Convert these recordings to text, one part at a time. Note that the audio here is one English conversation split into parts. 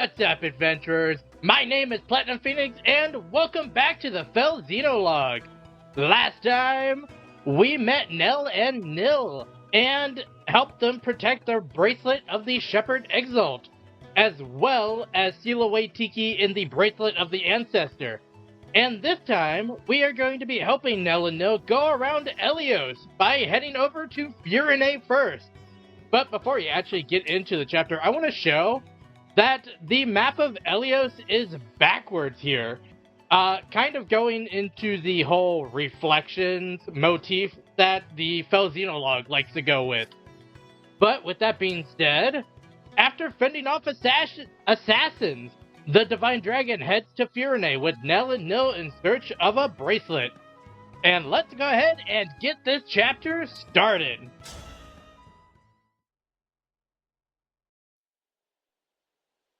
What's up, adventurers? My name is Platinum Phoenix, and welcome back to the Xenologue. Last time, we met Nell and Nil, and helped them protect their bracelet of the Shepherd Exalt, as well as seal away Tiki in the bracelet of the Ancestor. And this time, we are going to be helping Nell and Nil go around Elios by heading over to Firene first. But before you actually get into the chapter, I want to show that the map of Elios is backwards here. Kind of going into the whole reflections motif that the Xenologue likes to go with. But with that being said, after fending off assassins, the Divine Dragon heads to Firene with Nell and Nil in search of a bracelet. And let's go ahead and get this chapter started.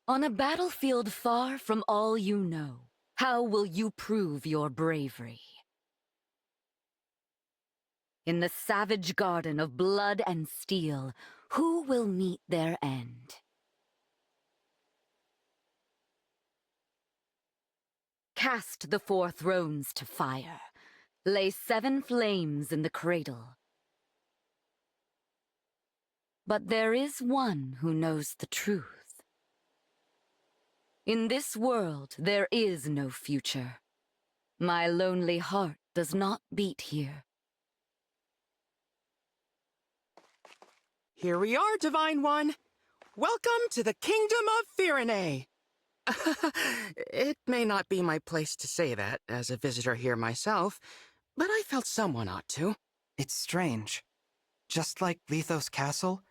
On a battlefield far from all you know, how will you prove your bravery? In the savage garden of blood and steel, who will meet their end? Cast the 4 thrones to fire. Lay 7 flames in the cradle. But there is one who knows the truth. In this world, there is no future. My lonely heart does not beat here. Here we are, Divine One. Welcome to the Kingdom of Firene. It may not be my place to say that as a visitor here myself, but I felt someone ought to. It's strange. Just like Lethos Castle,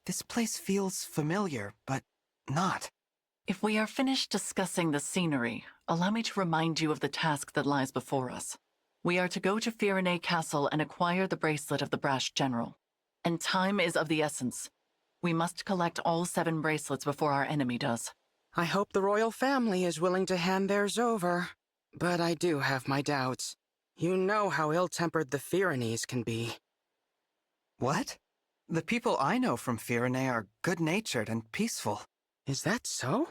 this place feels familiar, but not. If we are finished discussing the scenery, allow me to remind you of the task that lies before us. We are to go to Firene Castle and acquire the bracelet of the Brash General. And time is of the essence. We must collect all 7 bracelets before our enemy does. I hope the royal family is willing to hand theirs over. But I do have my doubts. You know how ill-tempered the Firenes can be. What? The people I know from Firene are good-natured and peaceful. Is that so?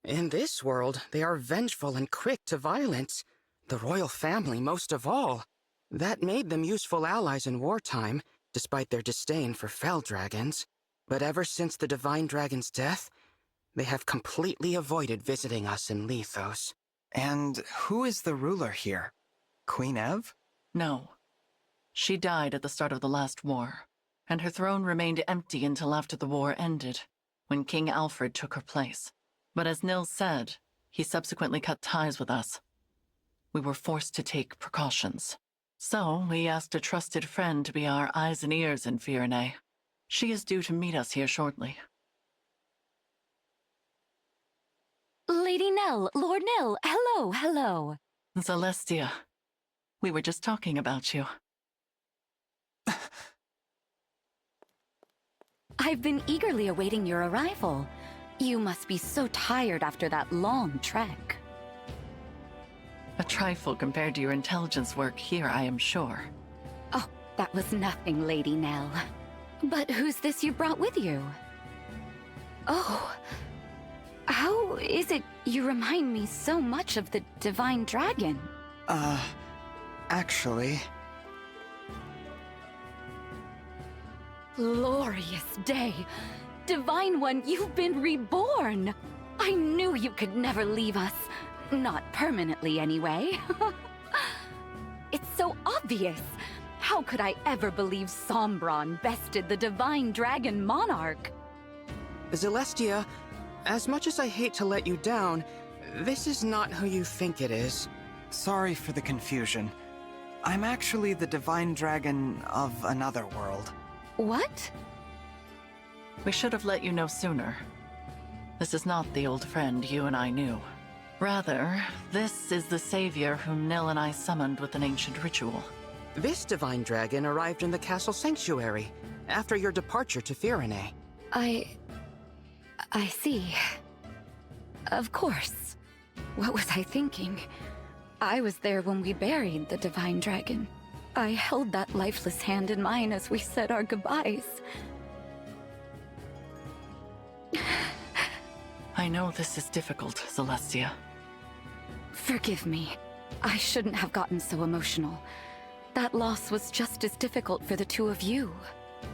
In this world, they are vengeful and quick to violence. The royal family most of all. That made them useful allies in wartime, despite their disdain for fell dragons. But ever since the Divine Dragon's death, they have completely avoided visiting us in Lethos. And who is the ruler here? Queen Ev? No. She died at the start of the last war, and her throne remained empty until after the war ended, when King Alfred took her place. But as Nil said, he subsequently cut ties with us. We were forced to take precautions. So we asked a trusted friend to be our eyes and ears in Firene. She is due to meet us here shortly. Lady Nell, Lord Nil, hello, hello. Celestia, we were just talking about you. I've been eagerly awaiting your arrival. You must be so tired after that long trek. A trifle compared to your intelligence work here, I am sure. Oh, that was nothing, Lady Nell. But who's this you brought with you? Oh, how is it you remind me so much of the Divine Dragon? Actually... Glorious day! Divine One, you've been reborn! I knew you could never leave us. Not permanently, anyway. It's so obvious! How could I ever believe Sombron bested the Divine Dragon Monarch? Celestia, as much as I hate to let you down, this is not who you think it is. Sorry for the confusion. I'm actually the Divine Dragon of another world. What? We should have let you know sooner. This is not the old friend you and I knew. Rather, this is the savior whom Nil and I summoned with an ancient ritual. This Divine Dragon arrived in the castle sanctuary after your departure to Firene. I see. Of course. What was I thinking? I was there when we buried the Divine Dragon. I held that lifeless hand in mine as we said our goodbyes. I know this is difficult, Celestia. Forgive me. I shouldn't have gotten so emotional. That loss was just as difficult for the two of you.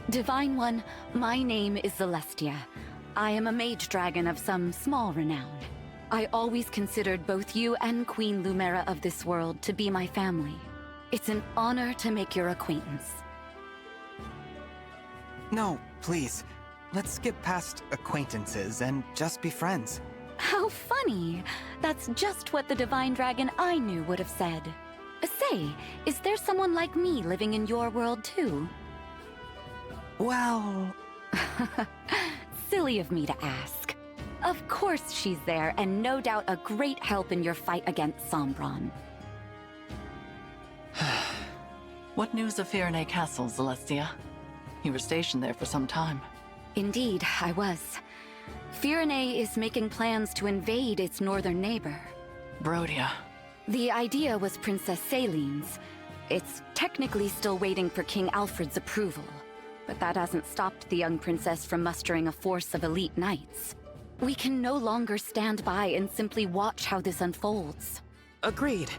Divine One, my name is Celestia. I am a mage dragon of some small renown. I always considered both you and Queen Lumera of this world to be my family. It's an honor to make your acquaintance. No, please. Let's skip past acquaintances and just be friends. How funny! That's just what the Divine Dragon I knew would have said. Say, is there someone like me living in your world too? Well... Silly of me to ask. Of course she's there, and no doubt a great help in your fight against Sombron. What news of Firene Castle, Celestia? You were stationed there for some time. Indeed, I was. Firene is making plans to invade its northern neighbor. Brodia. The idea was Princess Celine's. It's technically still waiting for King Alfred's approval, but that hasn't stopped the young princess from mustering a force of elite knights. We can no longer stand by and simply watch how this unfolds. Agreed.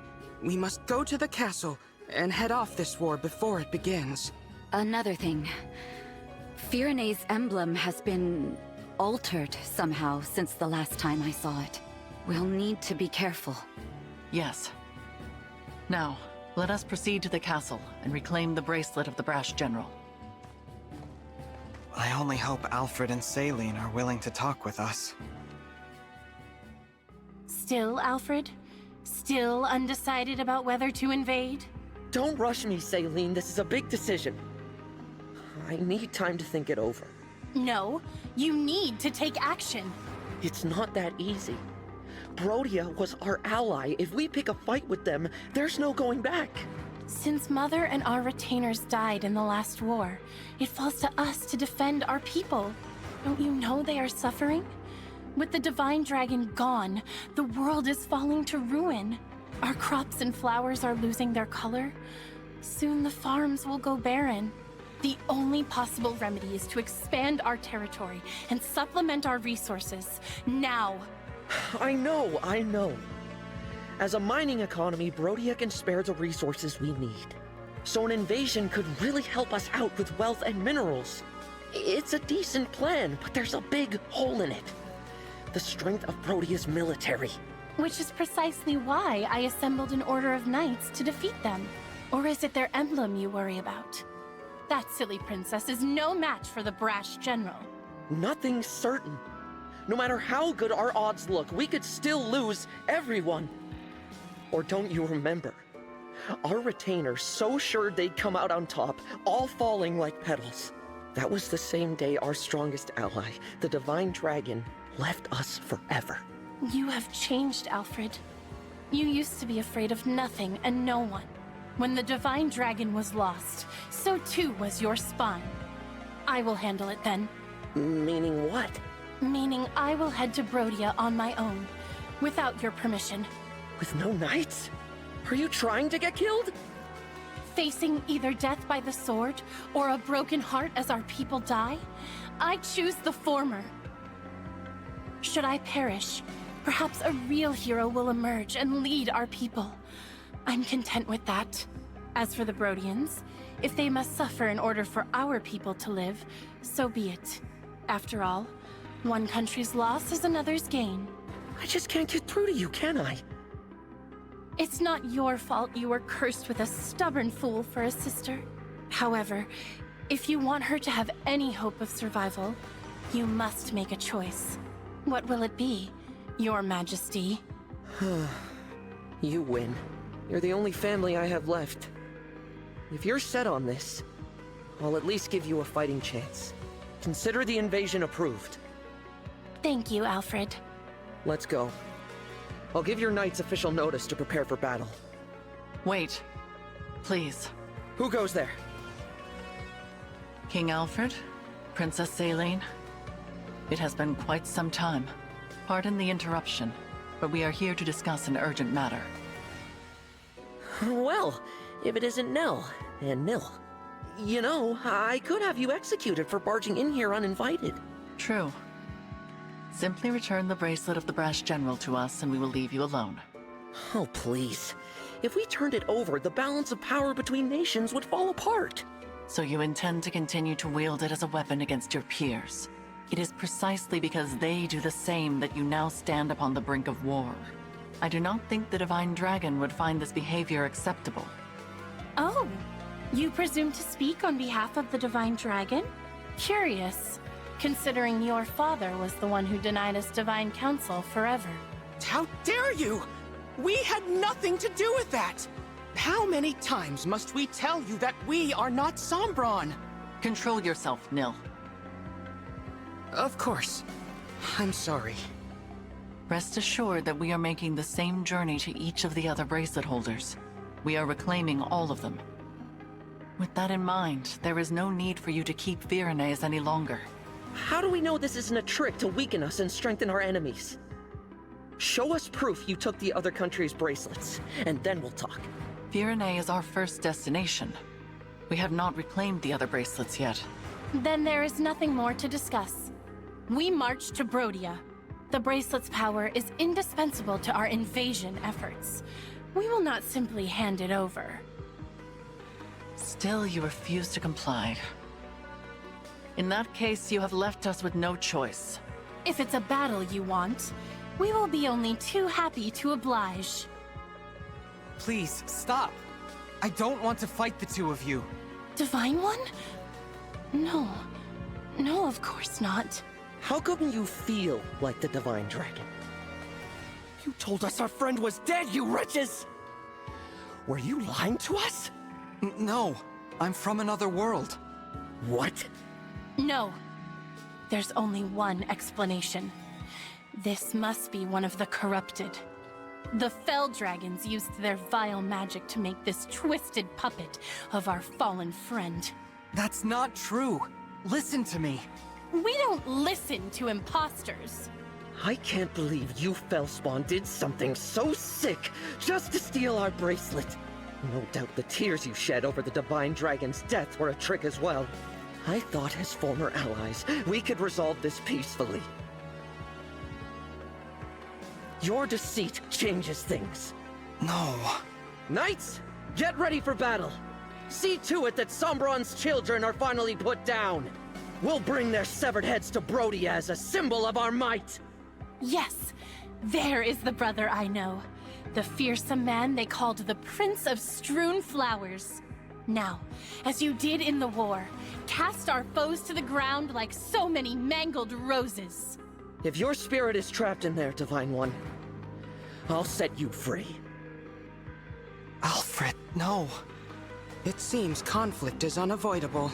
We must go to the castle and head off this war before it begins. Another thing. Firene's emblem has been altered somehow since the last time I saw it. We'll need to be careful. Yes. Now, let us proceed to the castle and reclaim the bracelet of the brash general. I only hope Alfred and Celine are willing to talk with us. Still, Alfred? Still undecided about whether to invade? Don't rush me, Celine. This is a big decision. I need time to think it over. No, you need to take action. It's not that easy. Brodia was our ally. If we pick a fight with them, there's no going back. Since Mother and our retainers died in the last war, it falls to us to defend our people. Don't you know they are suffering? With the Divine Dragon gone, the world is falling to ruin. Our crops and flowers are losing their color. Soon the farms will go barren. The only possible remedy is to expand our territory and supplement our resources, now. I know. As a mining economy, Brodia can spare the resources we need. So an invasion could really help us out with wealth and minerals. It's a decent plan, but there's a big hole in it. The strength of Brodia's military. Which is precisely why I assembled an order of knights to defeat them. Or is it their emblem you worry about? That silly princess is no match for the brash general. Nothing's certain. No matter how good our odds look, we could still lose everyone. Or don't you remember? Our retainers so sure they'd come out on top, all falling like petals. That was the same day our strongest ally, the Divine Dragon, left us forever. You have changed, Alfred. You used to be afraid of nothing and no one. When the Divine Dragon was lost, so too was your spine. I will handle it then. Meaning what? Meaning I will head to Brodia on my own, without your permission. With no knights? Are you trying to get killed? Facing either death by the sword, or a broken heart as our people die, I choose the former. Should I perish, perhaps a real hero will emerge and lead our people. I'm content with that. As for the Brodians, if they must suffer in order for our people to live, so be it. After all, one country's loss is another's gain. I just can't get through to you, can I? It's not your fault you were cursed with a stubborn fool for a sister. However, if you want her to have any hope of survival, you must make a choice. What will it be, Your Majesty? You win. You're the only family I have left. If you're set on this, I'll at least give you a fighting chance. Consider the invasion approved. Thank you, Alfred. Let's go. I'll give your knights official notice to prepare for battle. Wait. Please. Who goes there? King Alfred? Princess Celine? It has been quite some time. Pardon the interruption, but we are here to discuss an urgent matter. Well, if it isn't Nell, and Nil. You know, I could have you executed for barging in here uninvited. True. Simply return the bracelet of the brass general to us and we will leave you alone. Oh, please. If we turned it over, the balance of power between nations would fall apart. So you intend to continue to wield it as a weapon against your peers. It is precisely because they do the same that you now stand upon the brink of war. I do not think the Divine Dragon would find this behavior acceptable. Oh, you presume to speak on behalf of the Divine Dragon? Curious, considering your father was the one who denied us Divine Counsel forever. How dare you! We had nothing to do with that! How many times must we tell you that we are not Sombron? Control yourself, Nil. Of course. I'm sorry. Rest assured that we are making the same journey to each of the other bracelet holders. We are reclaiming all of them. With that in mind, there is no need for you to keep Firene any longer. How do we know this isn't a trick to weaken us and strengthen our enemies? Show us proof you took the other country's bracelets, and then we'll talk. Firene is our first destination. We have not reclaimed the other bracelets yet. Then there is nothing more to discuss. We march to Brodia. The bracelet's power is indispensable to our invasion efforts. We will not simply hand it over. Still, you refuse to comply. In that case, you have left us with no choice. If it's a battle you want, we will be only too happy to oblige. Please, stop. I don't want to fight the two of you. Divine One? No. No, of course not. How come you feel like the Divine Dragon? You told us our friend was dead, you wretches! Were you lying to us? No, I'm from another world. What? No. There's only one explanation. This must be one of the corrupted. The Fell Dragons used their vile magic to make this twisted puppet of our fallen friend. That's not true. Listen to me. We don't listen to imposters. I can't believe you Fellspawn did something so sick just to steal our bracelet. No doubt the tears you shed over the Divine Dragon's death were a trick as well. I thought as former allies, we could resolve this peacefully. Your deceit changes things. No. Knights, get ready for battle. See to it that Sombron's children are finally put down. We'll bring their severed heads to Brodia as a symbol of our might. Yes, there is the brother I know. The fearsome man they called the Prince of Strewn Flowers. Now, as you did in the war, cast our foes to the ground like so many mangled roses. If your spirit is trapped in there, Divine One, I'll set you free. Alfred, no. It seems conflict is unavoidable.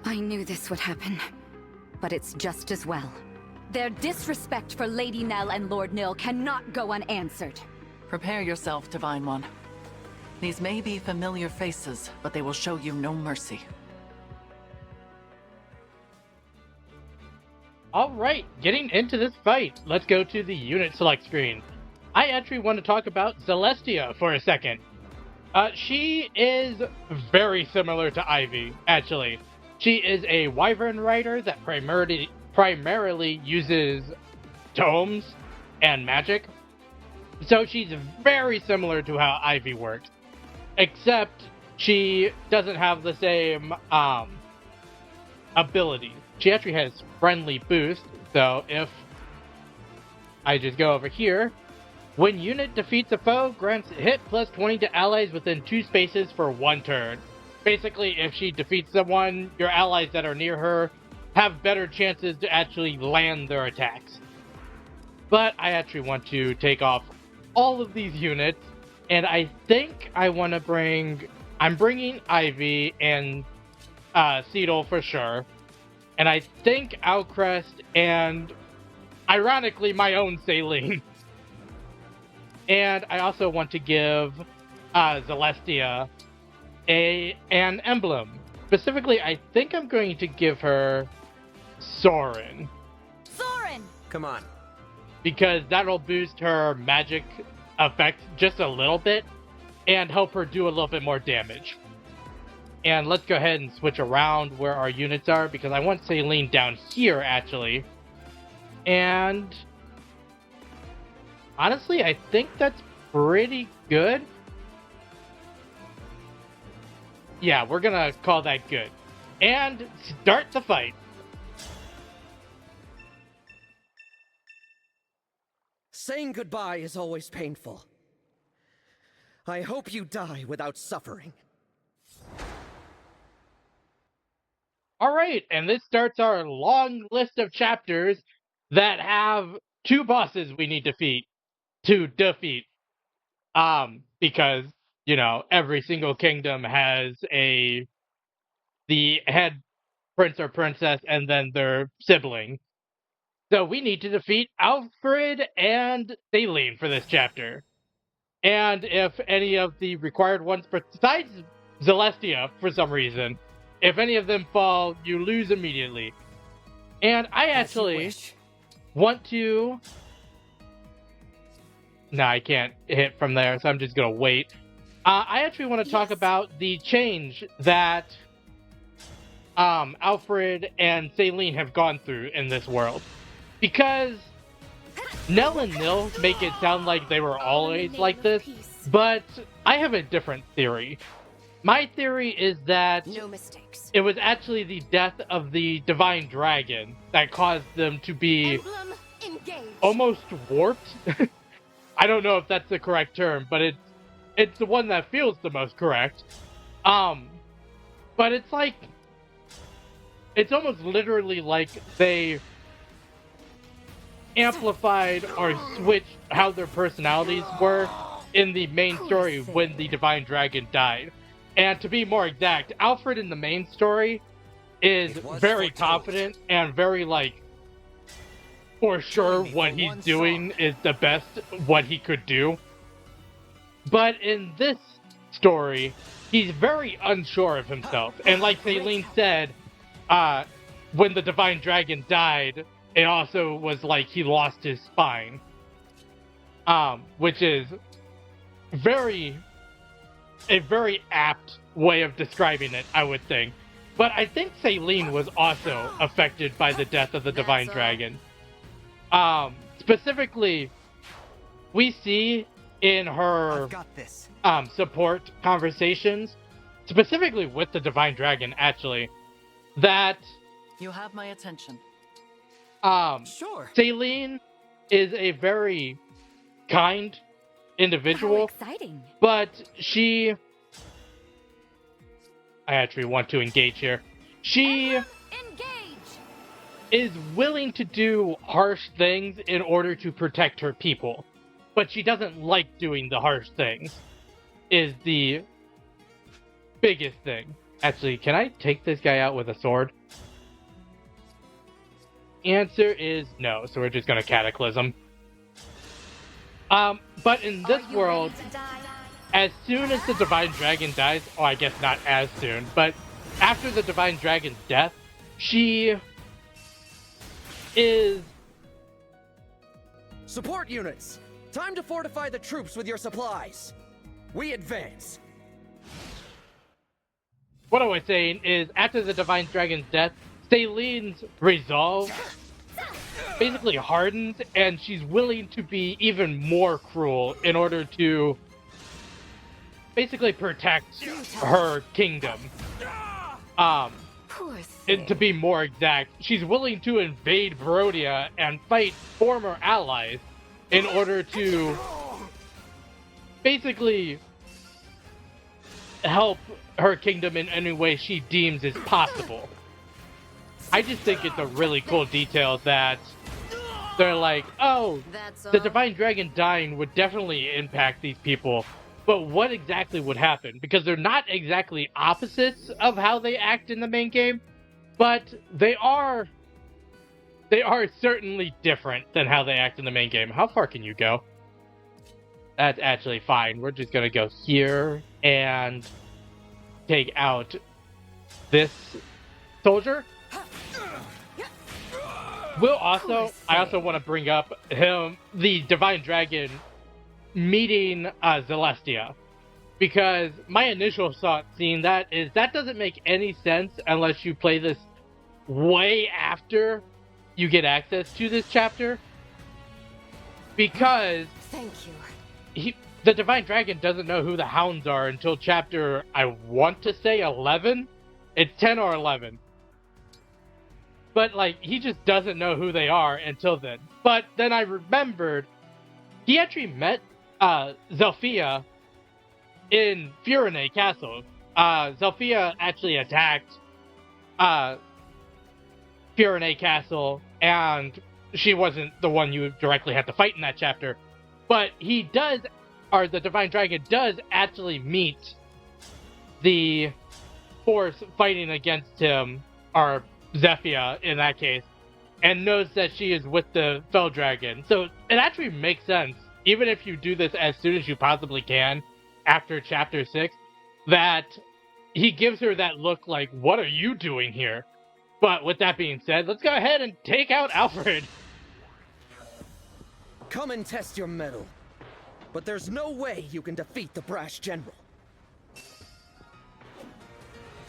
I knew this would happen, but it's just as well. Their disrespect for Lady Nell and Lord Nil cannot go unanswered. Prepare yourself, Divine One. These may be familiar faces, but they will show you no mercy. Alright, getting into this fight, let's go to the unit select screen. I actually want to talk about Celestia for a second. She is very similar to Ivy, actually. She is a Wyvern rider that primarily uses tomes and magic. So she's very similar to how Ivy works. Except she doesn't have the same abilities. She actually has friendly boost, so if I just go over here, when unit defeats a foe, grants hit plus 20 to allies within 2 spaces for 1 turn. Basically, if she defeats someone, your allies that are near her have better chances to actually land their attacks. But I actually want to take off all of these units, and I think I want to I'm bringing Ivy and Cedal for sure, and I think Alcrest and, ironically, my own Saline. And I also want to give Celestia an emblem. Specifically, I think I'm going to give her Soren. Soren! Come on. Because that'll boost her magic effect just a little bit and help her do a little bit more damage. And let's go ahead and switch around where our units are, because I want Saline down here, actually. And honestly, I think that's pretty good. Yeah, we're gonna call that good. And start the fight. Saying goodbye is always painful. I hope you die without suffering. Alright, and this starts our long list of chapters that have 2 bosses we need to defeat. Because, you know, every single kingdom has the head prince or princess and then their sibling. So we need to defeat Alfred and Thaleen for this chapter. And if any of the required ones, besides Celestia, for some reason, if any of them fall, you lose immediately. And I actually want to... No, I can't hit from there, so I'm just going to wait. I actually want to talk about the change that Alfred and Thaleen have gone through in this world. Because Nell and Nil make it sound like they were always like this, but I have a different theory. My theory is that it was actually the death of the Divine Dragon that caused them to be almost warped. I don't know if that's the correct term, but it's the one that feels the most correct. But it's like, it's almost literally like they amplified or switched how their personalities were in the main story when the Divine Dragon died. And to be more exact, Alfred in the main story is very confident and very, like, for sure what he's doing is the best what he could do. But in this story, he's very unsure of himself. And like Thaleen said, when the Divine Dragon died, it also was like he lost his spine. Which is a very apt way of describing it, I would think. But I think Thaleen was also affected by the death of the Divine Dragon. Specifically, we see in her support conversations, specifically with the Divine Dragon, actually, that you have my attention. Sure. Thaleen is a very kind individual, exciting. but I actually want to engage here. She is willing to do harsh things in order to protect her people, but she doesn't like doing the harsh things, is the biggest thing. Actually, can I take this guy out with a sword? Answer is no, so we're just gonna cataclysm. But in this world, as soon as the Divine Dragon dies, oh, I guess not as soon, but after the Divine Dragon's death, she is... Support units! Time to fortify the troops with your supplies. We advance. What I was saying is, after the Divine Dragon's death, Thaleen's resolve basically hardens, and she's willing to be even more cruel in order to basically protect her kingdom. And to be more exact, she's willing to invade Barodia and fight former allies in order to basically help her kingdom in any way she deems is possible. I just think it's a really cool detail that they're like, oh, the Divine Dragon dying would definitely impact these people, but what exactly would happen? Because they're not exactly opposites of how they act in the main game, but they are certainly different than how they act in the main game. How far can you go? That's actually fine. We're just gonna go here and take out this soldier. I also want to bring up the Divine Dragon meeting Celestia, because my initial thought seeing that is that doesn't make any sense unless you play this way after you get access to this chapter. Because Thank you. the Divine Dragon doesn't know who the Hounds are until chapter, I want to say 11? It's 10 or 11. But, like, he just doesn't know who they are until then. But then I remembered he actually met Zelphia in Firene Castle. Zelphia actually attacked Firene Castle, and she wasn't the one you directly had to fight in that chapter. But he does, or the Divine Dragon does actually meet the force fighting against him, or Zephia in that case, and knows that she is with the Fell Dragon. So it actually makes sense, even if you do this as soon as you possibly can after chapter 6, that he gives her that look like, what are you doing here? But with that being said, let's go ahead and take out Alfred. Come and test your mettle. But there's no way you can defeat the brash general.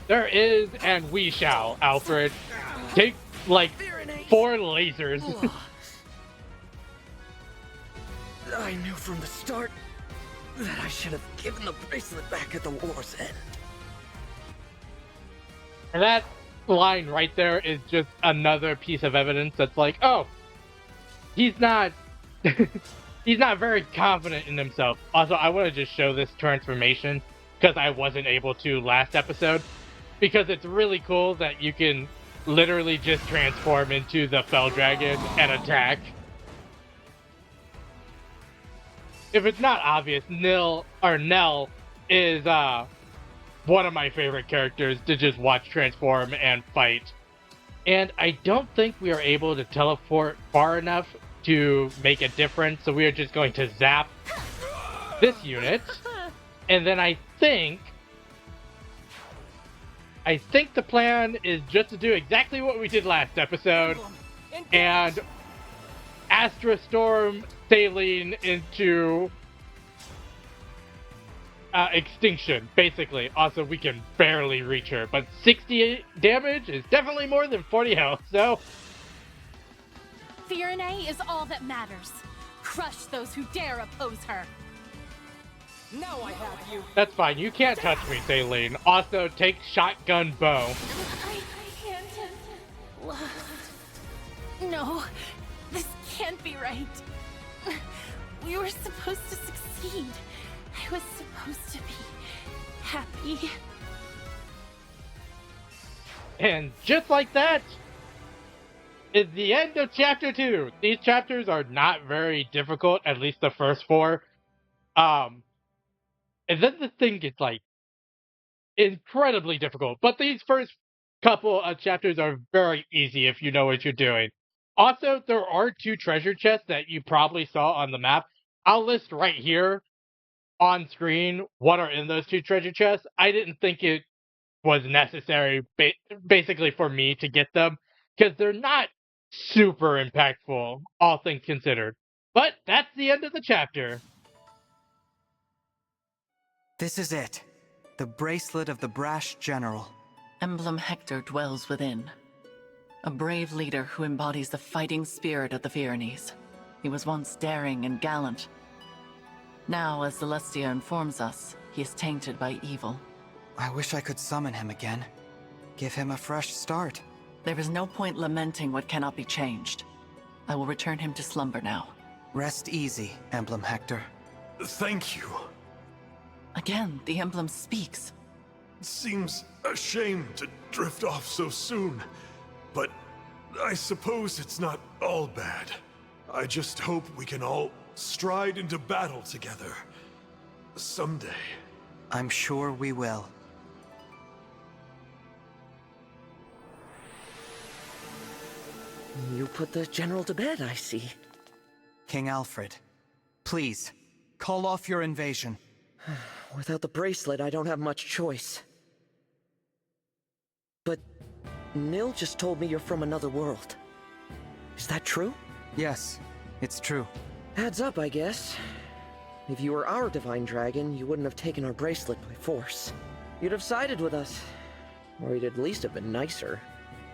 There is, and we shall, Alfred. Take, like, 4 lasers. I knew from the start that I should have given the bracelet back at the war's end. And that line right there is just another piece of evidence that's like, oh, he's not he's not very confident in himself. Also, I want to just show this transformation because I wasn't able to last episode, because it's really cool that you can literally just transform into the Fell Dragon and attack. If it's not obvious, Nell is one of my favorite characters to just watch transform and fight. And I don't think we are able to teleport far enough to make a difference, so we are just going to zap this unit. And then I think the plan is just to do exactly what we did last episode and Astra Storm Saline into extinction, basically. Also, we can barely reach her, but 60 damage is definitely more than 40 health, so... Firene is all that matters. Crush those who dare oppose her. Now I have you. That's fine, you can't touch me, Saline. Also, take shotgun bow. I can't. No, this can't be right. We were supposed to succeed. I was supposed to be happy. And just like that is the end of chapter 2. These chapters are not very difficult, at least the first 4. And then the thing gets, like, incredibly difficult. But these first couple of chapters are very easy if you know what you're doing. Also, there are 2 treasure chests that you probably saw on the map. I'll list right here on screen what are in those 2 treasure chests. I didn't think it was necessary, basically, for me to get them, because they're not super impactful, all things considered. But that's the end of the chapter. This is it. The bracelet of the brash general. Emblem Hector dwells within. A brave leader who embodies the fighting spirit of the Firenes. He was once daring and gallant. Now, as Celestia informs us, he is tainted by evil. I wish I could summon him again. Give him a fresh start. There is no point lamenting what cannot be changed. I will return him to slumber now. Rest easy, Emblem Hector. Thank you. Again, the emblem speaks. It seems a shame to drift off so soon, but I suppose it's not all bad. I just hope we can all stride into battle together. Someday. I'm sure we will. You put the general to bed, I see. King Alfred, please, call off your invasion. Without the bracelet, I don't have much choice. But Nil just told me you're from another world. Is that true? Yes, it's true. Adds up, I guess. If you were our divine dragon, you wouldn't have taken our bracelet by force. You'd have sided with us. Or you'd at least have been nicer.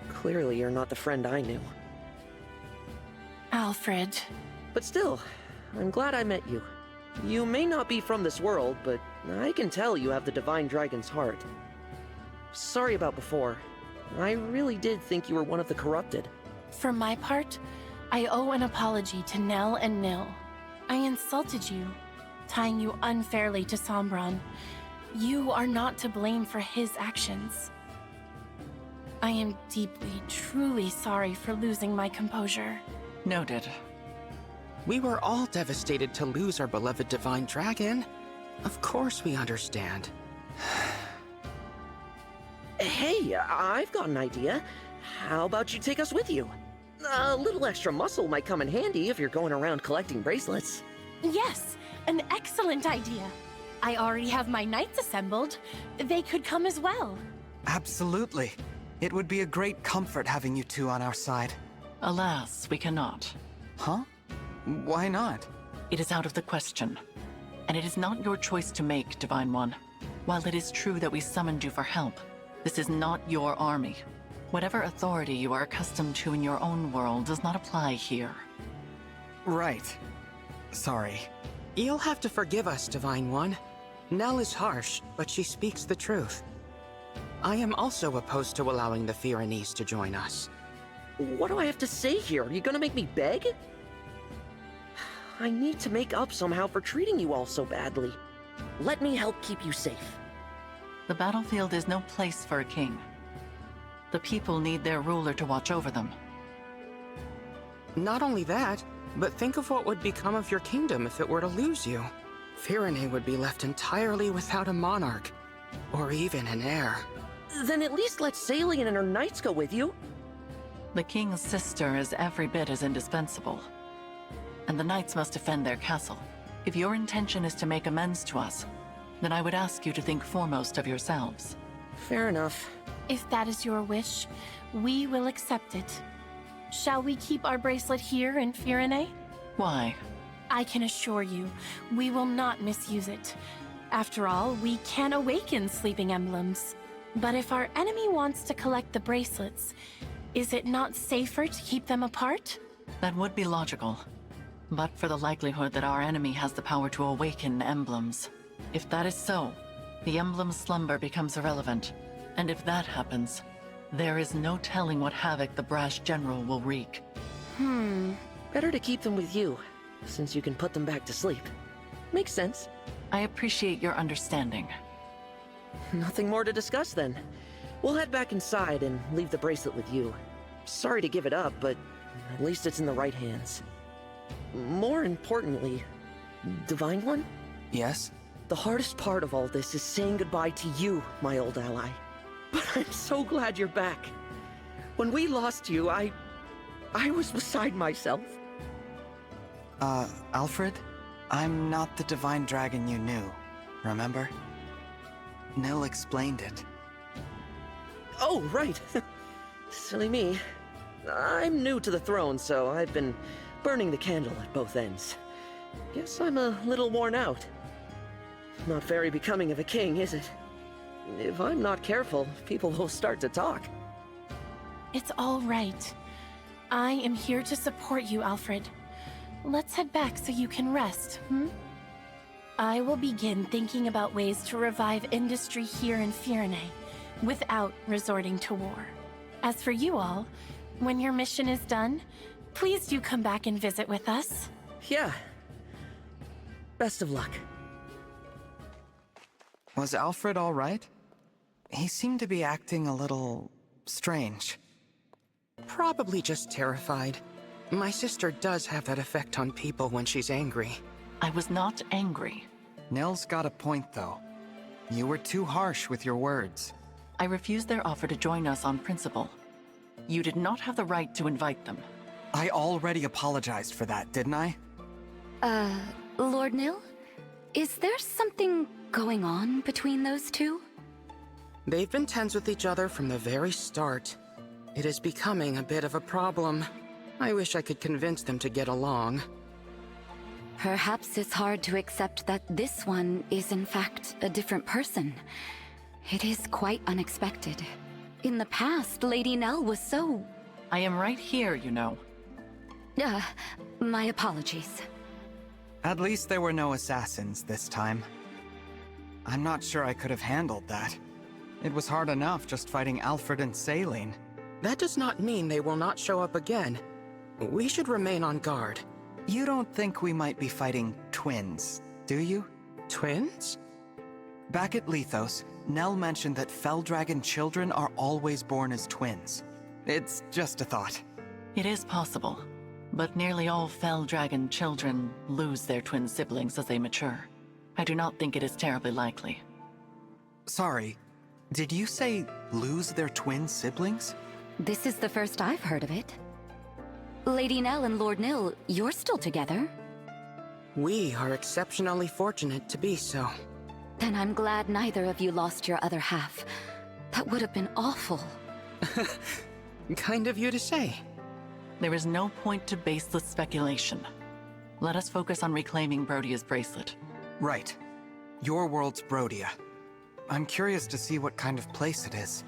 Clearly, you're not the friend I knew. Alfred. But still, I'm glad I met you. You may not be from this world, but I can tell you have the Divine Dragon's heart. Sorry about before. I really did think you were one of the corrupted. For my part, I owe an apology to Nell and Nil. I insulted you, tying you unfairly to Sombron. You are not to blame for his actions. I am deeply, truly sorry for losing my composure. Noted. We were all devastated to lose our beloved Divine Dragon. Of course we understand. Hey, I've got an idea. How about you take us with you? A little extra muscle might come in handy if you're going around collecting bracelets. Yes, an excellent idea. I already have my knights assembled. They could come as well. Absolutely. It would be a great comfort having you two on our side. Alas, we cannot. Huh? Why not? It is out of the question. And it is not your choice to make, Divine One. While it is true that we summoned you for help, this is not your army. Whatever authority you are accustomed to in your own world does not apply here. Right. Sorry. You'll have to forgive us, Divine One. Nell is harsh, but she speaks the truth. I am also opposed to allowing the Firenese to join us. What do I have to say here? Are you gonna make me beg? I need to make up somehow for treating you all so badly. Let me help keep you safe. The battlefield is no place for a king. The people need their ruler to watch over them. Not only that, but think of what would become of your kingdom if it were to lose you. Firene would be left entirely without a monarch, or even an heir. Then at least let Salian and her knights go with you. The king's sister is every bit as indispensable. And the knights must defend their castle. If your intention is to make amends to us, then I would ask you to think foremost of yourselves. Fair enough. If that is your wish, we will accept it. Shall we keep our bracelet here in Firene? Why? I can assure you, we will not misuse it. After all, we can awaken sleeping emblems. But if our enemy wants to collect the bracelets, is it not safer to keep them apart? That would be logical. But for the likelihood that our enemy has the power to awaken emblems. If that is so, the emblem's slumber becomes irrelevant. And if that happens, there is no telling what havoc the brash general will wreak. Better to keep them with you, since you can put them back to sleep. Makes sense. I appreciate your understanding. Nothing more to discuss then. We'll head back inside and leave the bracelet with you. Sorry to give it up, but at least it's in the right hands. More importantly, Divine One? Yes? The hardest part of all this is saying goodbye to you, my old ally. But I'm so glad you're back. When we lost you, I was beside myself. Alfred? I'm not the Divine Dragon you knew, remember? Nil explained it. Oh, right. Silly me. I'm new to the throne, so I've been burning the candle at both ends. Guess I'm a little worn out. Not very becoming of a king, is it? If I'm not careful, people will start to talk. It's all right. I am here to support you, Alfred. Let's head back so you can rest, I will begin thinking about ways to revive industry here in Firene, without resorting to war. As for you all, when your mission is done, please do come back and visit with us. Yeah. Best of luck. Was Alfred all right? He seemed to be acting a little strange. Probably just terrified. My sister does have that effect on people when she's angry. I was not angry. Nell's got a point, though. You were too harsh with your words. I refused their offer to join us on principle. You did not have the right to invite them. I already apologized for that, didn't I? Lord Nil? Is there something going on between those two? They've been tense with each other from the very start. It is becoming a bit of a problem. I wish I could convince them to get along. Perhaps it's hard to accept that this one is in fact a different person. It is quite unexpected. In the past, Lady Nell was so... I am right here, you know. My apologies. At least there were no assassins this time. I'm not sure I could have handled that. It was hard enough just fighting Alfred and Saline. That does not mean they will not show up again. We should remain on guard. You don't think we might be fighting twins, do you? Twins? Back at Lethos, Nell mentioned that Fell Dragon children are always born as twins. It's just a thought. It is possible, but nearly all Fell Dragon children lose their twin siblings as they mature. I do not think it is terribly likely. Sorry, did you say lose their twin siblings? This is the first I've heard of it. Lady Nell and Lord Nil, you're still together? We are exceptionally fortunate to be so. Then I'm glad neither of you lost your other half. That would have been awful. Kind of you to say. There is no point to baseless speculation. Let us focus on reclaiming Brodia's bracelet. Right. Your world's Brodia. I'm curious to see what kind of place it is.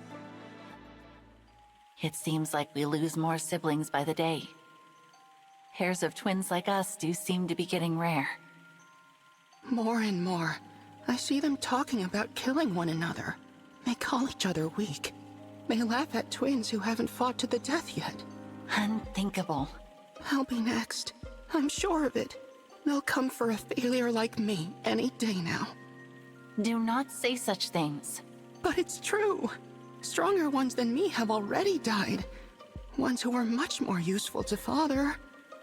It seems like we lose more siblings by the day. Pairs of twins like us do seem to be getting rare. More and more, I see them talking about killing one another. They call each other weak. They laugh at twins who haven't fought to the death yet. Unthinkable. I'll be next. I'm sure of it. They'll come for a failure like me any day now. Do not say such things. But it's true. Stronger ones than me have already died. Ones who were much more useful to Father.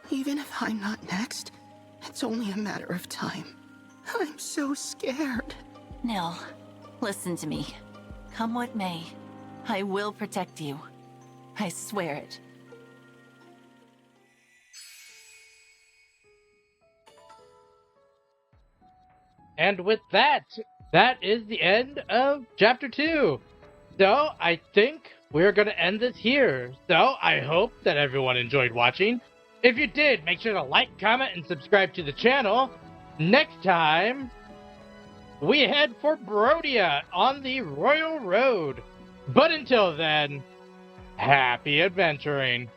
Even if I'm not next, it's only a matter of time. I'm so scared. Nil, listen to me. Come what may, I will protect you. I swear it. And with that, that is the end of Chapter 2. So, I think we're going to end this here. So, I hope that everyone enjoyed watching. If you did, make sure to like, comment, and subscribe to the channel. Next time, we head for Brodia on the Royal Road. But until then, happy adventuring.